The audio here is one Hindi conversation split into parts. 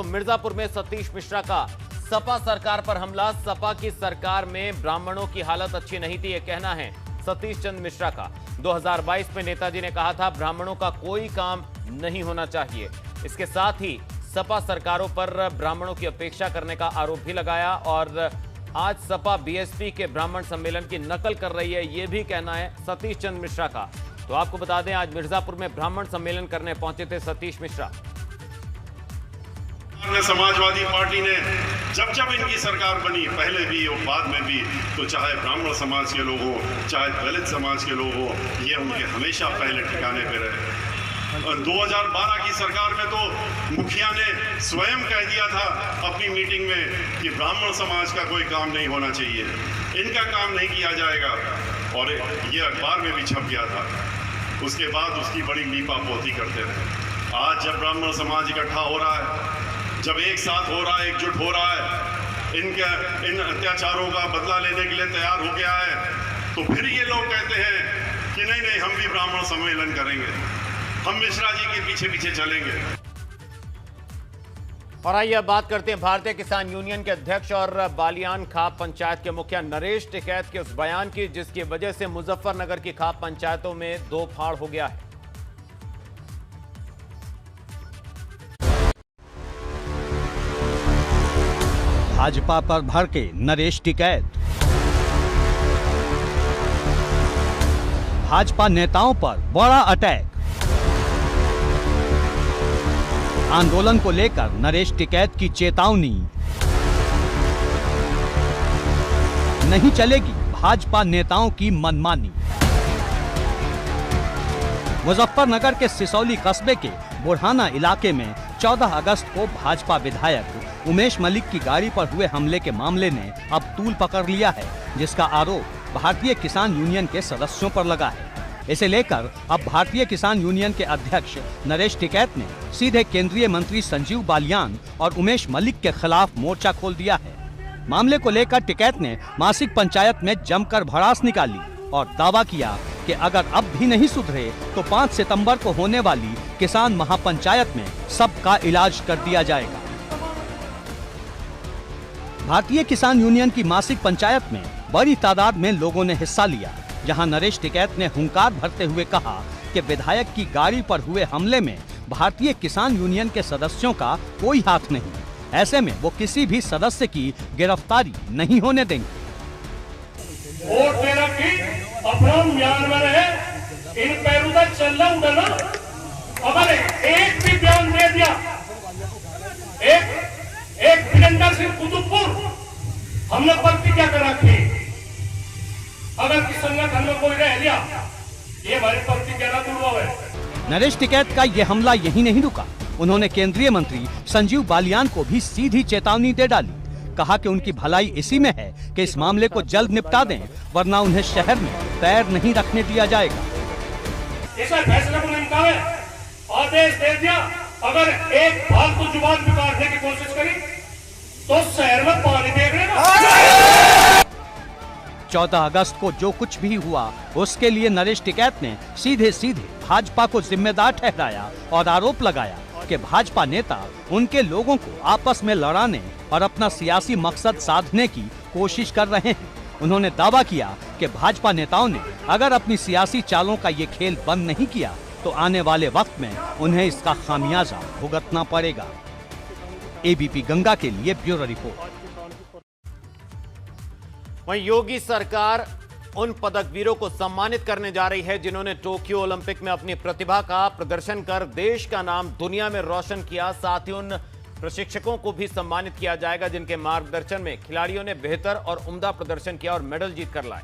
तो मिर्जापुर में सतीश मिश्रा का सपा सरकार पर हमला। सपा की सरकार में ब्राह्मणों की हालत अच्छी नहीं थी, यह कहना है सतीश चंद्र मिश्रा का। 2022 में नेताजी ने कहा था ब्राह्मणों का कोई काम नहीं होना चाहिए। इसके साथ ही सपा सरकारों पर ब्राह्मणों की अपेक्षा करने का आरोप भी लगाया और आज सपा बीएसपी के ब्राह्मण सम्मेलन की नकल कर रही है, यह भी कहना है सतीश चंद्र मिश्रा का। तो आपको बता दें आज मिर्जापुर में ब्राह्मण सम्मेलन करने पहुंचे थे सतीश मिश्रा। समाजवादी पार्टी ने जब जब इनकी सरकार बनी, पहले भी और बाद में भी, तो चाहे ब्राह्मण समाज के लोग हों, चाहे दलित समाज के लोग हों, ये उनके हमेशा पहले ठिकाने पे रहे। और 2012 की सरकार में तो मुखिया ने स्वयं कह दिया था अपनी मीटिंग में कि ब्राह्मण समाज का कोई काम नहीं होना चाहिए, इनका काम नहीं किया जाएगा, और ये अखबार में भी छप गया था। उसके बाद उसकी बड़ी लीपा पोती करते रहे। आज जब ब्राह्मण समाज इकट्ठा हो रहा है, जब एक साथ हो रहा है, एकजुट हो रहा है, इन अत्याचारों का बदला लेने के लिए तैयार हो गया है, तो फिर ये लोग कहते हैं कि नहीं हम भी ब्राह्मण सम्मेलन करेंगे, हम मिश्रा जी के पीछे पीछे चलेंगे। और आइए अब बात करते हैं भारतीय किसान यूनियन के अध्यक्ष और बालियान खाप पंचायत के मुखिया नरेश टिकैत के उस बयान की जिसकी वजह से मुजफ्फरनगर की खाप पंचायतों में दो फाड़ हो गया है। भाजपा पर भड़के नरेश टिकैत। भाजपा नेताओं पर बड़ा अटैक। आंदोलन को लेकर नरेश टिकैत की चेतावनी। नहीं चलेगी भाजपा नेताओं की मनमानी। मुजफ्फरनगर के सिसौली कस्बे के बुढ़ाना इलाके में 14 अगस्त को भाजपा विधायक उमेश मलिक की गाड़ी पर हुए हमले के मामले ने अब तूल पकड़ लिया है, जिसका आरोप भारतीय किसान यूनियन के सदस्यों पर लगा है। इसे लेकर अब भारतीय किसान यूनियन के अध्यक्ष नरेश टिकैत ने सीधे केंद्रीय मंत्री संजीव बालियान और उमेश मलिक के खिलाफ मोर्चा खोल दिया है। मामले को लेकर टिकैत ने मासिक पंचायत में जमकर भड़ास निकाली और दावा किया कि अगर अब भी नहीं सुधरे तो 5 सितंबर को होने वाली किसान महापंचायत में सबका इलाज कर दिया जाएगा। भारतीय किसान यूनियन की मासिक पंचायत में बड़ी तादाद में लोगों ने हिस्सा लिया, जहां नरेश टिकैत ने हुंकार भरते हुए कहा कि विधायक की गाड़ी पर हुए हमले में भारतीय किसान यूनियन के सदस्यों का कोई हाथ नहीं। ऐसे में वो किसी भी सदस्य की गिरफ्तारी नहीं होने देंगे। वोट देना की अपना म्यान में रहे, इन पैरों का चलना उड़ना। अगर एक भी बयान दे दिया, एक वीरेंद्र सिंह कुतुबपुर हमने प्रतिज्ञा कर रखी, अगर किस संगठन में कोई रह लिया, ये हमारी प्रतिज्ञा ना तोड़वावे। नरेश टिकैत का ये हमला यही नहीं रुका, उन्होंने केंद्रीय मंत्री संजीव बालियान को भी सीधी चेतावनी दे डाली। कहा कि उनकी भलाई इसी में है कि इस मामले को जल्द निपटा दें, वरना उन्हें शहर में पैर नहीं रखने दिया जाएगा। इस फैसले को निपटावे, आदेश दे दिया, अगर एक फालतू जुबान बिगाड़ने की कोशिश करी तो शहर में पानी देख लेगा। 14 अगस्त को जो कुछ भी हुआ उसके लिए नरेश टिकैत ने सीधे सीधे भाजपा को जिम्मेदार ठहराया और आरोप लगाया कि भाजपा नेता उनके लोगों को आपस में लड़ाने और अपना सियासी मकसद साधने की कोशिश कर रहे हैं। उन्होंने दावा किया कि भाजपा नेताओं ने अगर अपनी सियासी चालों का ये खेल बंद नहीं किया तो आने वाले वक्त में उन्हें इसका खामियाजा भुगतना पड़ेगा। एबीपी गंगा के लिए ब्यूरो रिपोर्ट। वहीं योगी सरकार उन पदकवीरों को सम्मानित करने जा रही है जिन्होंने टोक्यो ओलंपिक में अपनी प्रतिभा का प्रदर्शन कर देश का नाम दुनिया में रोशन किया। साथ ही उन प्रशिक्षकों को भी सम्मानित किया जाएगा जिनके मार्गदर्शन में खिलाड़ियों ने बेहतर और उम्दा प्रदर्शन किया और मेडल जीत कर लाए।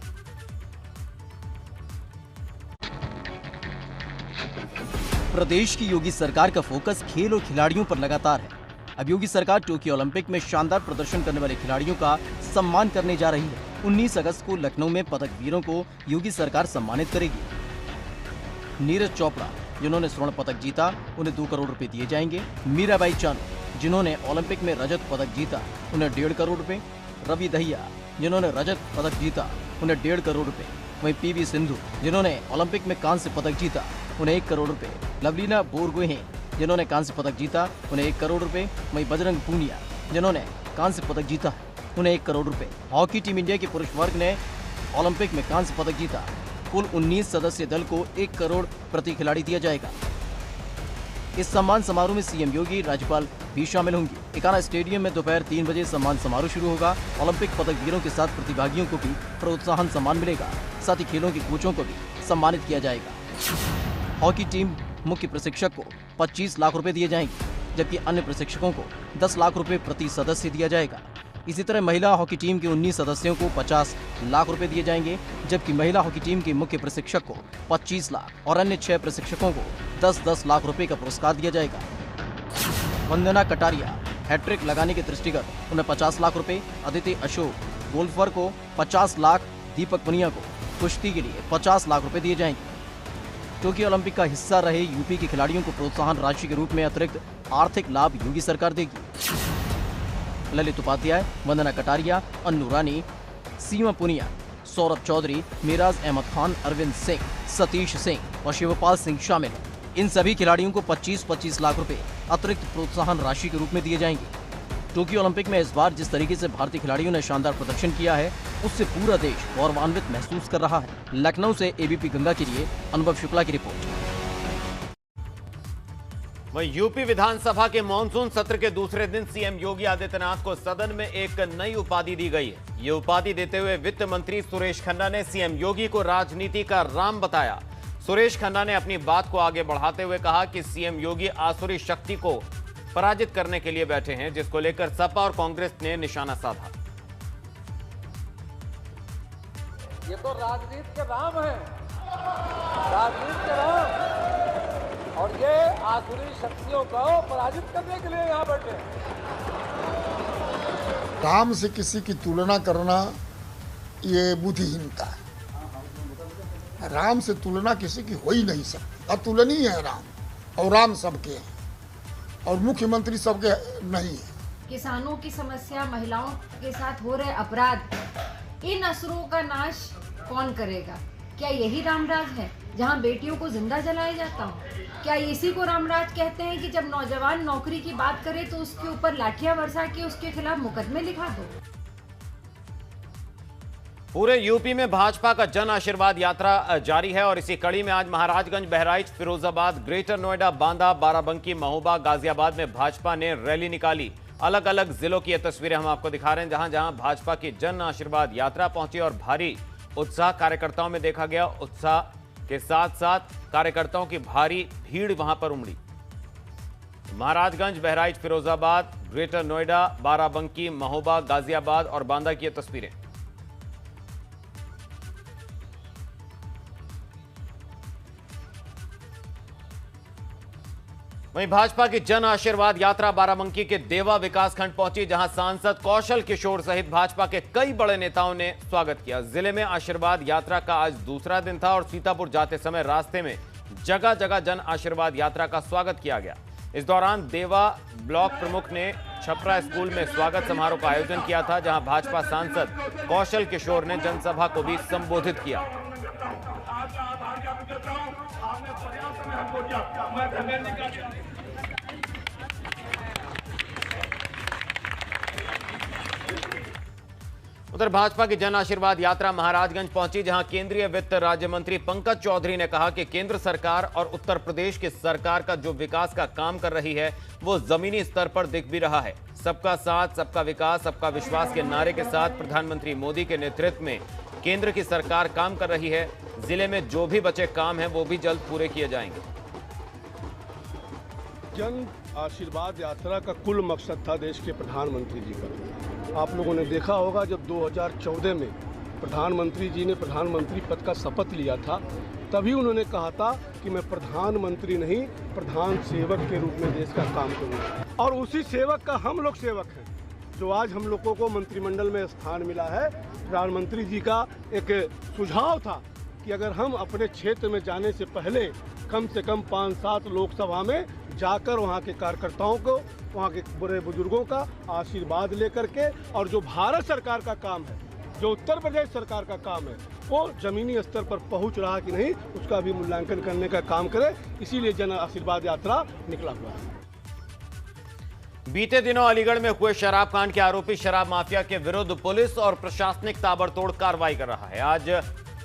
प्रदेश की योगी सरकार का फोकस खेल और खिलाड़ियों पर लगातार है। अब योगी सरकार टोक्यो ओलंपिक में शानदार प्रदर्शन करने वाले खिलाड़ियों का सम्मान करने जा रही है। 19 अगस्त को लखनऊ में पदकवीरों को योगी सरकार सम्मानित करेगी। नीरज चोपड़ा जिन्होंने स्वर्ण पदक जीता उन्हें 2 करोड़ रुपए दिए जाएंगे। मीराबाई चानू जिन्होंने ओलंपिक में रजत पदक जीता उन्हें 1.5 करोड़ रुपए। रवि दहिया जिन्होंने रजत पदक जीता उन्हें 1.5 करोड़ रुपए। वहीं पीवी सिंधु जिन्होंने ओलंपिक में कांस्य पदक जीता उन्हें 1 करोड़ रुपए। लवलीना बोरगोहेन जिन्होंने कांस्य पदक जीता उन्हें 1 करोड़ रुपए। वहीं बजरंग पूनिया जिन्होंने कांस्य पदक जीता है उन्हें 1 करोड़ रुपए। हॉकी टीम इंडिया के पुरुष वर्ग ने ओलंपिक में कांस्य पदक जीता। कुल 19 सदस्यीय दल को 1 करोड़ प्रति खिलाड़ी दिया जाएगा। इस सम्मान समारोह में सीएम योगी, राज्यपाल भी शामिल होंगे। इकाना स्टेडियम में दोपहर 3 बजे सम्मान समारोह शुरू होगा। ओलंपिक पदक वीरों के साथ प्रतिभागियों को भी प्रोत्साहन सम्मान मिलेगा। साथ ही खेलों के कोचों को भी सम्मानित किया जाएगा। हॉकी टीम मुख्य प्रशिक्षक को 25 लाख रुपए दिए जाएंगे, जबकि अन्य प्रशिक्षकों को 10 लाख रुपए प्रति सदस्य दिया जाएगा। इसी तरह महिला हॉकी टीम के 19 सदस्यों को 50 लाख रुपए दिए जाएंगे, जबकि महिला हॉकी टीम के मुख्य प्रशिक्षक को 25 लाख और अन्य 6 प्रशिक्षकों को 10-10 लाख रुपए का पुरस्कार दिया जाएगा। वंदना कटारिया हैट्रिक लगाने के दृष्टिगत उन्हें 50 लाख रुपए, अदिति अशोक गोल्फर को 50 लाख, दीपक पुनिया को कुश्ती के लिए 50 लाख रुपए दिए जाएंगे। टोक्यो ओलंपिक का हिस्सा रहे यूपी के खिलाड़ियों को प्रोत्साहन राशि के रूप में अतिरिक्त आर्थिक लाभ योगी सरकार देगी। ललित उपाध्याय, वंदना कटारिया, अन्नू रानी, सीमा पुनिया, सौरभ चौधरी, मिराज अहमद खान, अरविंद सिंह, सतीश सिंह और शिवपाल सिंह शामिल हैं। इन सभी खिलाड़ियों को 25-25 लाख रुपए अतिरिक्त प्रोत्साहन राशि के रूप में दिए जाएंगे। टोक्यो ओलंपिक में इस बार जिस तरीके से भारतीय खिलाड़ियों ने शानदार प्रदर्शन किया है, उससे पूरा देश गौरवान्वित महसूस कर रहा है। लखनऊ से एबीपी गंगा के लिए अनुभव शुक्ला की रिपोर्ट। वहीं यूपी विधानसभा के मानसून सत्र के दूसरे दिन सीएम योगी आदित्यनाथ को सदन में एक नई उपाधि दी गई है। ये उपाधि देते हुए वित्त मंत्री सुरेश खन्ना ने सीएम योगी को राजनीति का राम बताया। सुरेश खन्ना ने अपनी बात को आगे बढ़ाते हुए कहा कि सीएम योगी आसुरी शक्ति को पराजित करने के लिए बैठे हैं, जिसको लेकर सपा और कांग्रेस ने निशाना साधा। ये तो राजनीति के राम है, राजनीति के राम, और ये आसुरी शक्तियों को पराजित करने के लिए यहाँ बैठे। राम से किसी की तुलना करना ये बुद्धिहीनता है। राम से तुलना किसी की हो ही नहीं सकती। अतुलनीय है राम, और राम सबके हैं और मुख्यमंत्री सबके नहीं है। किसानों की समस्या, महिलाओं के साथ हो रहे अपराध, इन असुरों का नाश कौन करेगा? क्या यही रामराज है जहां बेटियों को जिंदा जलाया जाता हो? क्या इसी को रामराज कहते हैं कि जब नौजवान नौकरी की बात करे तो उसके ऊपर लाठियां बरसा के उसके खिलाफ मुकदमे लिखा दो? पूरे यूपी में भाजपा का जन आशीर्वाद यात्रा जारी है और इसी कड़ी में आज महाराजगंज, बहराइच, फिरोजाबाद, ग्रेटर नोएडा, बांदा, बाराबंकी, महोबा, गाजियाबाद में भाजपा ने रैली निकाली। अलग अलग जिलों की ये तस्वीरें हम आपको दिखा रहे हैं, जहां जहां भाजपा की जन आशीर्वाद यात्रा पहुंची और भारी उत्साह कार्यकर्ताओं में देखा गया। उत्साह के साथ साथ कार्यकर्ताओं की भारी भीड़ वहां पर उमड़ी। महाराजगंज, बहराइच, फिरोजाबाद, ग्रेटर नोएडा, बाराबंकी, महोबा, गाजियाबाद और बांदा की ये तस्वीरें। वहीं भाजपा की जन आशीर्वाद यात्रा बाराबंकी के देवा विकासखंड पहुंची, जहां सांसद कौशल किशोर सहित भाजपा के कई बड़े नेताओं ने स्वागत किया। जिले में आशीर्वाद यात्रा का आज दूसरा दिन था और सीतापुर जाते समय रास्ते में जगह जगह जन आशीर्वाद यात्रा का स्वागत किया गया। इस दौरान देवा ब्लॉक प्रमुख ने छपरा स्कूल में स्वागत समारोह का आयोजन किया था, जहां भाजपा सांसद कौशल किशोर ने जनसभा को भी संबोधित किया। उधर भाजपा की जन आशीर्वाद यात्रा महाराजगंज पहुंची, जहां केंद्रीय वित्त राज्य मंत्री पंकज चौधरी ने कहा कि केंद्र सरकार और उत्तर प्रदेश की सरकार का जो विकास का काम कर रही है वो जमीनी स्तर पर दिख भी रहा है। सबका साथ, सबका विकास, सबका विश्वास के नारे के साथ प्रधानमंत्री मोदी के नेतृत्व में केंद्र की सरकार काम कर रही है। जिले में जो भी बचे काम हैं वो भी जल्द पूरे किए जाएंगे। जन आशीर्वाद यात्रा का कुल मकसद था देश के प्रधानमंत्री जी का। आप लोगों ने देखा होगा जब 2014 में प्रधानमंत्री जी ने प्रधानमंत्री पद का शपथ लिया था, तभी उन्होंने कहा था कि मैं प्रधानमंत्री नहीं, प्रधान सेवक के रूप में देश का काम करूँगा। और उसी सेवक का हम लोग सेवक हैं, जो आज हम लोगों को मंत्रिमंडल में स्थान मिला है। प्रधानमंत्री जी का एक सुझाव था कि अगर हम अपने क्षेत्र में जाने से पहले कम से कम 5-7 लोकसभा में जाकर वहाँ के कार्यकर्ताओं को, वहाँ के बड़े बुजुर्गों का आशीर्वाद लेकर के, और जो भारत सरकार का काम है जो उत्तर प्रदेश सरकार का काम है वो जमीनी स्तर पर पहुंच रहा कि नहीं, उसका भी मूल्यांकन करने का काम करे। इसीलिए जन आशीर्वाद यात्रा निकला हुआ है। बीते दिनों अलीगढ़ में हुए शराब कांड के आरोपी शराब माफिया के विरुद्ध पुलिस और प्रशासनिक ताबड़तोड़ कार्रवाई कर रहा है। आज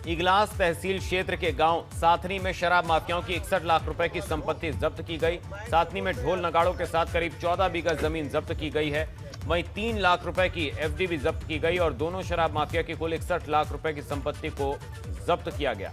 इगलास तहसील क्षेत्र के गांव साथनी में शराब माफियाओं की 61 लाख रुपए की संपत्ति जब्त की गई। साथनी में ढोल नगाड़ों के साथ करीब 14 बीघा जमीन जब्त की गई है। वहीं 3 लाख रुपए की एफडी भी जब्त की गई और दोनों शराब माफिया की कुल 61 लाख रुपए की संपत्ति को जब्त किया गया।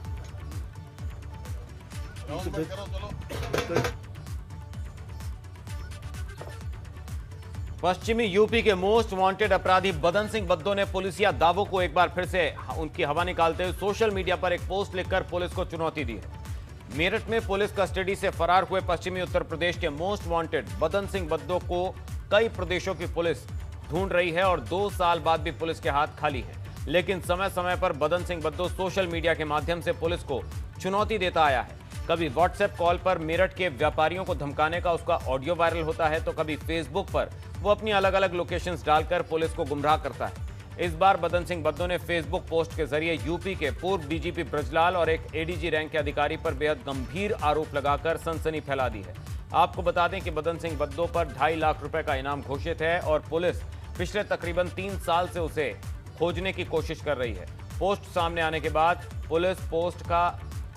पश्चिमी यूपी के मोस्ट वांटेड अपराधी बदन सिंह बद्दो ने पुलिसिया दावों को एक बार फिर से उनकी हवा निकालते हुए सोशल मीडिया पर एक पोस्ट लिखकर पुलिस को चुनौती दी है। मेरठ में पुलिस कस्टडी से फरार हुए पश्चिमी उत्तर प्रदेश के मोस्ट वांटेड बदन सिंह बद्दो को कई प्रदेशों की पुलिस ढूंढ रही है और 2 साल बाद भी पुलिस के हाथ खाली है। लेकिन समय समय पर बदन सिंह बद्दो सोशल मीडिया के माध्यम से पुलिस को चुनौती देता आया है। कभी व्हाट्सएप कॉल पर मेरठ के व्यापारियों को धमकाने का उसका ऑडियो वायरल होता है, तो कभी फेसबुक पर वो अपनी अलग अलग लोकेशंस डालकर पुलिस को गुमराह करता है। इस बार बदन सिंह बद्दो ने फेसबुक पोस्ट के जरिए यूपी के पूर्व डीजीपी ब्रजलाल और एक एडीजी रैंक के अधिकारी पर बेहद गंभीर आरोप लगाकर सनसनी फैला दी है। आपको बता दें कि बदन सिंह बद्दो पर 2.5 लाख रुपए का इनाम घोषित है और पुलिस पिछले तकरीबन 3 साल से उसे खोजने की कोशिश कर रही है। पोस्ट सामने आने के बाद पुलिस पोस्ट का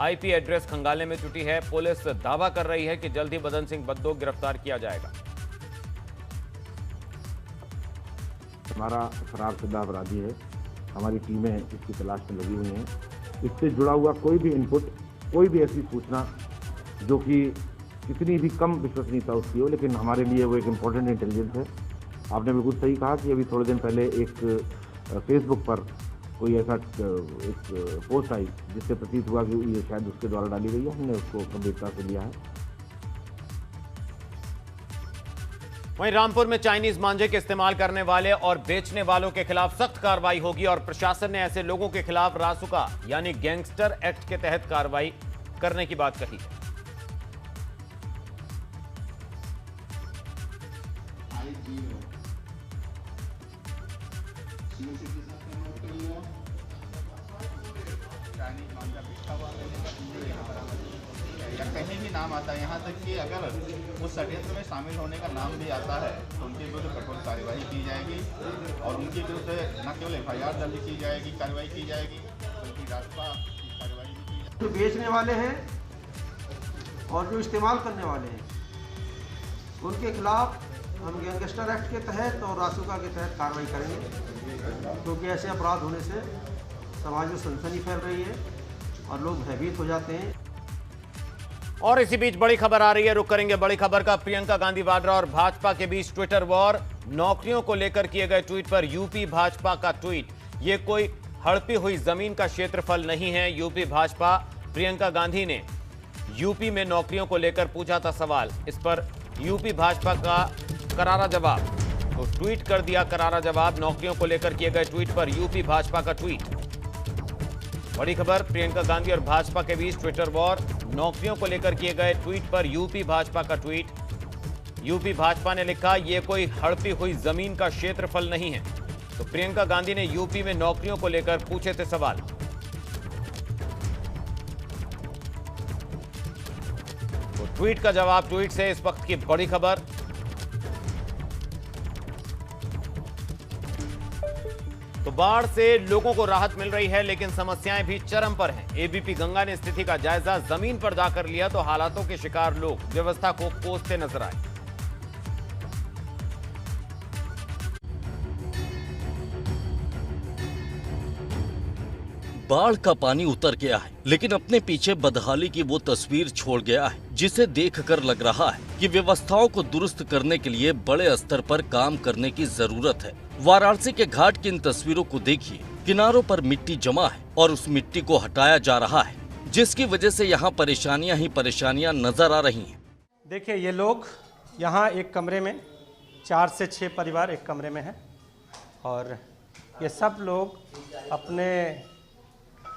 आईपी एड्रेस खंगालने में जुटी है। पुलिस दावा कर रही है कि जल्द ही बदन सिंह बद्दो गिरफ्तार किया जाएगा। हमारा फरारशुदा अपराधी है, हमारी टीमें इसकी तलाश में लगी हुई हैं। इससे जुड़ा हुआ कोई भी इनपुट, कोई भी ऐसी सूचना जो कि कितनी भी कम विश्वसनीयता उसकी हो, लेकिन हमारे लिए वो एक इम्पोर्टेंट इंटेलिजेंस है। आपने बिल्कुल सही कहा कि अभी थोड़े दिन पहले एक फेसबुक पर कोई ऐसा एक पोस्ट आई जिससे प्रतीत हुआ कि ये शायद उसके द्वारा डाली गई है। हमने उसको गंभीरता से लिया है। वहीं रामपुर में चाइनीज मांझे के इस्तेमाल करने वाले और बेचने वालों के खिलाफ सख्त कार्रवाई होगी और प्रशासन ने ऐसे लोगों के खिलाफ रासुका यानी गैंगस्टर एक्ट के तहत कार्रवाई करने की बात कही है। कहीं भी नाम आता है, यहाँ तक कि अगर उस षड्यंत्र में शामिल होने का नाम भी आता है तो उनके विरुद्ध कठोर कार्यवाही की जाएगी और उनके विरुद्ध न केवल FIR दर्ज की जाएगी, कार्रवाई की जाएगी, बल्कि रास्ता की कार्रवाई भी की जाएगी। जो बेचने वाले हैं और जो इस्तेमाल करने वाले हैं उनके खिलाफ हम गैंगस्टर एक्ट के तहत और रासुका के तहत कार्रवाई करेंगे, क्योंकि ऐसे अपराध होने से समाज में सनसनी फैल रही है और लोग भयभीत हो जाते हैं। और इसी बीच बड़ी खबर आ रही है, रुक करेंगे बड़ी खबर का। प्रियंका गांधी वाड्रा और भाजपा के बीच ट्विटर वॉर। नौकरियों को लेकर किए गए ट्वीट पर यूपी भाजपा का ट्वीट। ये कोई हड़पी हुई जमीन का क्षेत्रफल नहीं है। यूपी भाजपा प्रियंका गांधी ने यूपी में नौकरियों को लेकर पूछा था सवाल, इस पर यूपी भाजपा का करारा जवाब। तो ट्वीट कर दिया करारा जवाब। नौकरियों को लेकर किए गए ट्वीट पर यूपी भाजपा का ट्वीट। बड़ी खबर, प्रियंका गांधी और भाजपा के बीच ट्विटर वॉर। नौकरियों को लेकर किए गए ट्वीट पर यूपी भाजपा का ट्वीट। यूपी भाजपा ने लिखा, ये कोई हड़पी हुई जमीन का क्षेत्रफल नहीं है। तो प्रियंका गांधी ने यूपी में नौकरियों को लेकर पूछे थे सवाल। तो ट्वीट का जवाब ट्वीट से इस वक्त की बड़ी खबर। तो बाढ़ से लोगों को राहत मिल रही है, लेकिन समस्याएं भी चरम पर हैं। एबीपी गंगा ने स्थिति का जायजा जमीन पर जाकर लिया तो हालातों के शिकार लोग व्यवस्था को कोसते नजर आए। बाढ़ का पानी उतर गया है, लेकिन अपने पीछे बदहाली की वो तस्वीर छोड़ गया है जिसे देखकर लग रहा है कि व्यवस्थाओं को दुरुस्त करने के लिए बड़े स्तर पर काम करने की जरूरत है। वाराणसी के घाट की इन तस्वीरों को देखिए। किनारों पर मिट्टी जमा है और उस मिट्टी को हटाया जा रहा है, जिसकी वजह से यहाँ परेशानियां ही परेशानियां नजर आ रही हैं। देखिए, ये लोग यहाँ एक कमरे में 4 से 6 परिवार एक कमरे में हैं और ये सब लोग अपने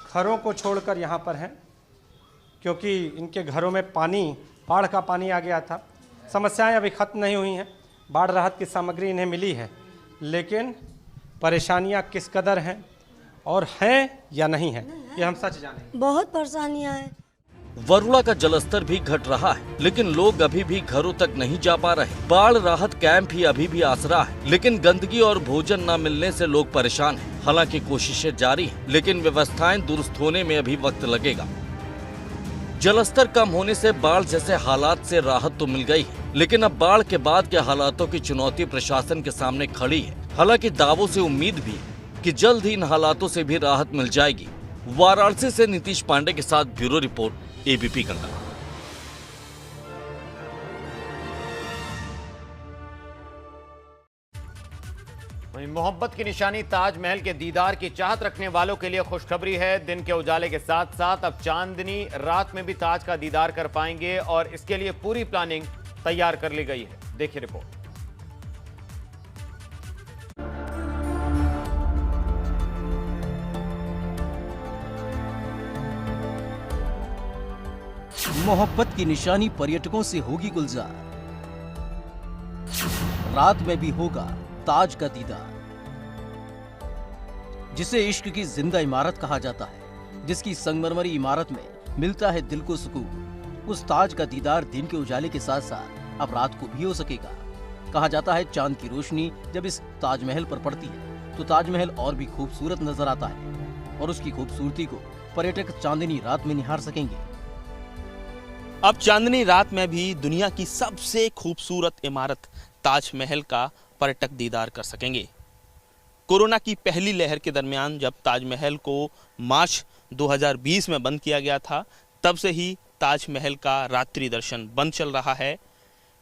घरों को छोड़कर यहाँ पर हैं, क्योंकि इनके घरों में पानी, बाढ़ का पानी आ गया था। समस्याएं अभी खत्म नहीं हुई हैं, बाढ़ राहत की सामग्री इन्हें मिली है, लेकिन परेशानियां किस कदर हैं और हैं या नहीं है, ये हम सच जाने। बहुत परेशानियां हैं। वरुणा का जलस्तर भी घट रहा है, लेकिन लोग अभी भी घरों तक नहीं जा पा रहे। बाढ़ राहत कैंप ही अभी भी आसरा है, लेकिन गंदगी और भोजन न मिलने से लोग परेशान हैं। हालांकि कोशिशें जारी हैं, लेकिन व्यवस्थाएं दुरुस्त होने में अभी वक्त लगेगा। जलस्तर कम होने से बाढ़ जैसे हालात से राहत तो मिल गई है, लेकिन अब बाढ़ के बाद के हालातों की चुनौती प्रशासन के सामने खड़ी है। हालांकि दावों से उम्मीद भी है कि जल्द ही इन हालातों से भी राहत मिल जाएगी। वाराणसी से नीतीश पांडे के साथ ब्यूरो रिपोर्ट, एबीपी गंगा। वहीं मोहब्बत की निशानी ताजमहल के दीदार की चाहत रखने वालों के लिए खुशखबरी है। दिन के उजाले के साथ साथ अब चांदनी रात में भी ताज का दीदार कर पाएंगे और इसके लिए पूरी प्लानिंग तैयार कर ली गई है। देखिए रिपोर्ट। मोहब्बत की निशानी पर्यटकों से होगी गुलजार। रात में भी होगा ताज का दीदार, जिसे इश्क की जिंदा इमारत कहा जाता है, जिसकी संगमरमरी इमारत में मिलता है दिल को सुकून। उस ताज का दीदार दिन के उजाले के साथ साथ अब रात को भी हो सकेगा। कहा जाता है चांद की रोशनी जब इस ताजमहल पर पड़ती है तो ताजमहल और भी खूबसूरत नजर आता है और उसकी खूबसूरती को पर्यटक चांदनी रात में निहार सकेंगे। अब चांदनी रात में भी दुनिया की सबसे खूबसूरत इमारत ताजमहल का पर्यटक दीदार कर सकेंगे। कोरोना की पहली लहर के दरमियान जब ताजमहल को मार्च 2020 में बंद किया गया था, तब से ही ताजमहल का रात्रि दर्शन बंद चल रहा है।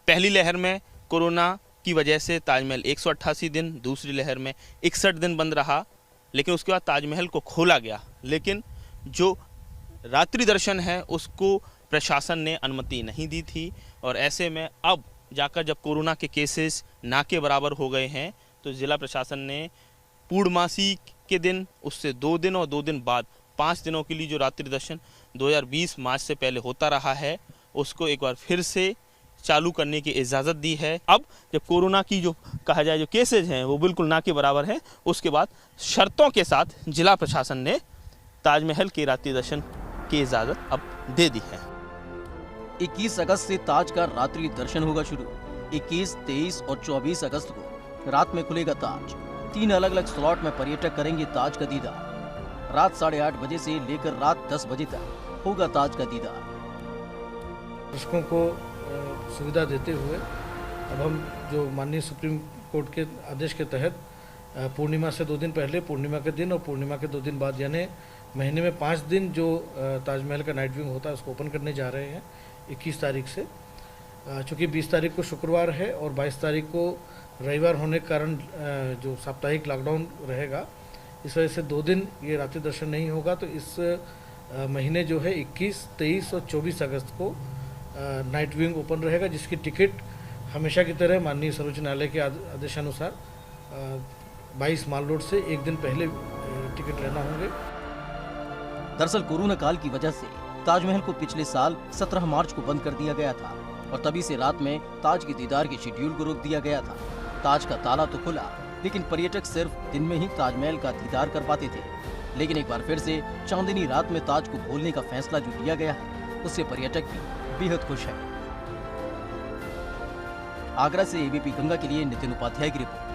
पहली लहर में कोरोना की वजह से ताजमहल 188 दिन, दूसरी लहर में 61 दिन बंद रहा, लेकिन उसके बाद ताजमहल को खोला गया। लेकिन जो रात्रि दर्शन है उसको प्रशासन ने अनुमति नहीं दी थी और ऐसे में अब जाकर जब कोरोना के केसेस ना के बराबर हो गए हैं तो जिला प्रशासन ने पूर्णमासी के दिन, उससे 2 दिन और 2 दिन बाद 5 दिनों के लिए जो रात्रि दर्शन 2020 मार्च से पहले होता रहा है उसको एक बार फिर से चालू करने की इजाज़त दी है। अब जब कोरोना की जो कहा जाए जो केसेज हैं वो बिल्कुल ना के बराबर हैं, उसके बाद शर्तों के साथ जिला प्रशासन ने ताजमहल के रात्रि दर्शन की इजाज़त अब दे दी है। 21 अगस्त से ताज का रात्रि दर्शन होगा शुरू। 21, 23 और 24 अगस्त को रात में खुलेगा ताज। 3 अलग अलग स्लॉट में पर्यटक करेंगे ताज का दीदार। रात 8:30 बजे से लेकर रात 10 बजे तक होगा ताज का दीदार। दर्शकों को सुविधा देते हुए अब हम जो माननीय सुप्रीम कोर्ट के आदेश के तहत पूर्णिमा से 2 दिन पहले, पूर्णिमा के दिन और पूर्णिमा के 2 दिन बाद, यानी महीने में 5 दिन जो ताजमहल का नाइट व्यू होता है उसको ओपन करने जा रहे हैं 21 तारीख से। चूँकि 20 तारीख को शुक्रवार है और 22 तारीख को रविवार होने के कारण जो साप्ताहिक लॉकडाउन रहेगा, इस वजह से 2 दिन ये रात्रि दर्शन नहीं होगा। तो इस महीने जो है 21, 23 और 24 अगस्त को नाइट व्यू ओपन रहेगा, जिसकी टिकट हमेशा की तरह माननीय सर्वोच्च न्यायालय के आदेशानुसार 22 माल रोड से 1 दिन पहले टिकट लेना होंगे। दरअसल कोरोना काल की वजह से ताजमहल को पिछले साल 17 मार्च को बंद कर दिया गया था और तभी से रात में ताज के दीदार के शेड्यूल को रोक दिया गया था। ताज का ताला तो खुला, लेकिन पर्यटक सिर्फ दिन में ही ताजमहल का दीदार कर पाते थे। लेकिन एक बार फिर से चांदनी रात में ताज को खोलने का फैसला जो लिया गया है उससे पर्यटक भी बेहद खुश है। आगरा से एबीपी गंगा के लिए नितिन उपाध्याय की रिपोर्ट।